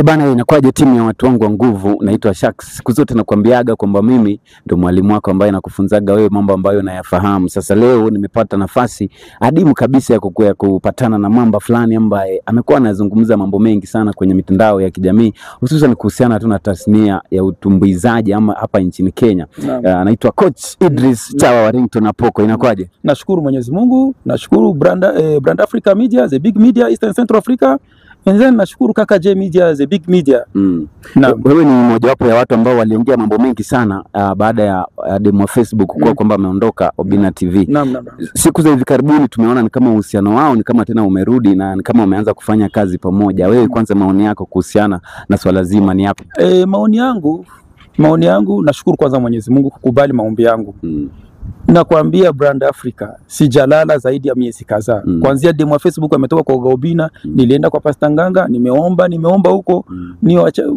Bana, inakuwaje timu ya watu wangu wa nguvu? Naitwa Shax. Siku zote nakwambiaga kwamba mimi ndo mwalimu wako ambaye nakufunzaga wewe mambo ambayo nayafahamu. Sasa leo nimepata nafasi adimu kabisa ya kupatana na mamba fulani ambaye amekuwa anazungumza mambo mengi sana kwenye mitandao ya kijamii, hususan kuhusiana tu na tasnia ya utumbuizaji ama hapa nchini Kenya. Anaitwa Coach Idris Chawa Warrington Apoko. Inakuwaje? Nashukuru Mwenyezi Mungu, nashukuru Brand Africa Media, the big media Eastern Central Africa. And then nashukuru Kaka J Media, the big media. Wewe ni mmoja wapo ya watu ambao waliongea mambo mengi sana baada ya demo wa Facebook kwa kwamba ameondoka Obina TV. Siku za hivi karibuni tumeona ni kama uhusiano wao ni kama tena umerudi na ni kama wameanza kufanya kazi pamoja. Wewe kwanza maoni yako kuhusiana na swala zima ni yapi? Maoni yangu nashukuru kwanza Mwenyezi Mungu kukubali maombi yangu. Nakwambia Brand Africa sijalala zaidi ya miezi kadhaa. Kuanzia demo wa Facebook ametoka kwa Obina, nilienda kwa Pastor Nganga, nimeomba huko.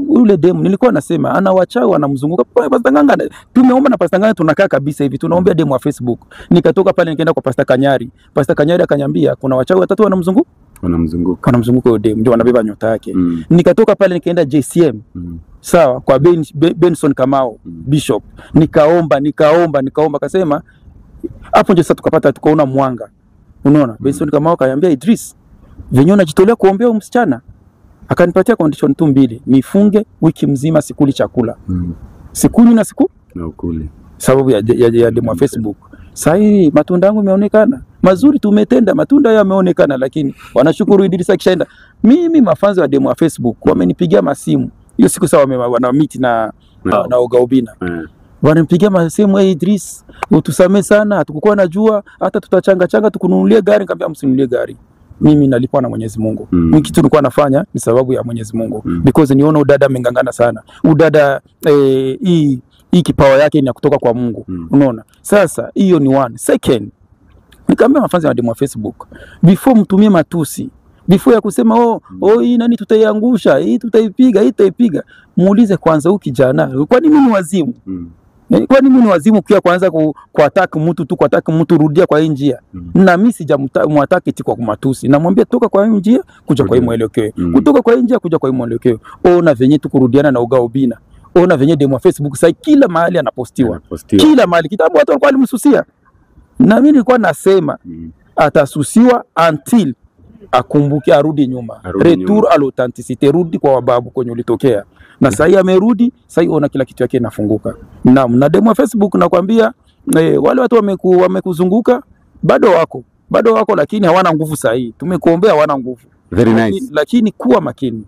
Ule demo nilikuwa nasema ana wachawi wanamzunguka. Pastor Nganga tumeomba na Pastor Nganga tunakaa kabisa hivi tunaombea demo wa Facebook. Nikatoka pale nikaenda kwa Pastor Kanyari. Pastor Kanyari akaniambia kuna wachawi watatu wanamzunguka ule demo ndio wanabeba nyota yake. Nikatoka pale nikaenda JCM. Sawa, kwa Benson Kamau Bishop, nikaomba akasema hapo ndio sasa tukaona mwanga. Unaona, Benson Kamau akaniambia Idris, venye unajitolea kuombea msichana, akanipatia condition tu mbili, mifunge wiki mzima sikuli chakula. Sikunywi na ukuli. Sababu ya demo Facebook. Sasa matunda yangu yameonekana. Mazuri tumetenda, matunda yameonekana, lakini wanashukuru Idris akishaenda. Mimi mafanzo ya demo wa Facebook wamenipigia masimu. Hiyo siku sawa wana meet na Obina. Wanampigia masimu, Idris, utusamee sana, hatukukuwa najua, hata tutachanga tukununulie gari. Nikamwambia msinunulie gari. Mimi nalipwa na Mwenyezi Mungu. Mimi kitu nilikuwa nafanya ni sababu ya Mwenyezi Mungu. Because niona udada amengangana sana. Udada hii kipawa yake ni kutoka kwa Mungu. Unaona? Sasa hiyo ni one. Second, nikamwambia mafanzi wa demo wa Facebook, before mtumie matusi, before ya kusema hii nani tutaiangusha, hii tutaipiga, muulize kwanza huyu kijana, kwani mimi ni wazimu? Kwani mimi ni wazimu kia kwanza kuattack mtu rudia kwa hii njia? Na mimi sijamwattack eti kwa kumatusi. Namwambia toka kwa hii njia kuja kwa hii mwelekeo. Kutoka kwa hii njia kuja kwa hii mwelekeo. Ona venye tukurudiana na Obina. Ona venye demo wa Facebook sasa kila mahali anapostiwa. Kila mahali kitabu watu walikuwa walimsusia. Na mimi nilikuwa nasema atasusiwa until akumbuke arudi nyuma. Retour à l'authenticité, rudi kwa wababu kwenye ulitokea. Na sasa amerudi, sasa ona kila kitu yake inafunguka. Na demo wa Facebook nakwambia wale watu wamekuzunguka bado wako lakini hawana nguvu sasa. Tumekuombea hawana nguvu. Very nice. Lakini kuwa makini.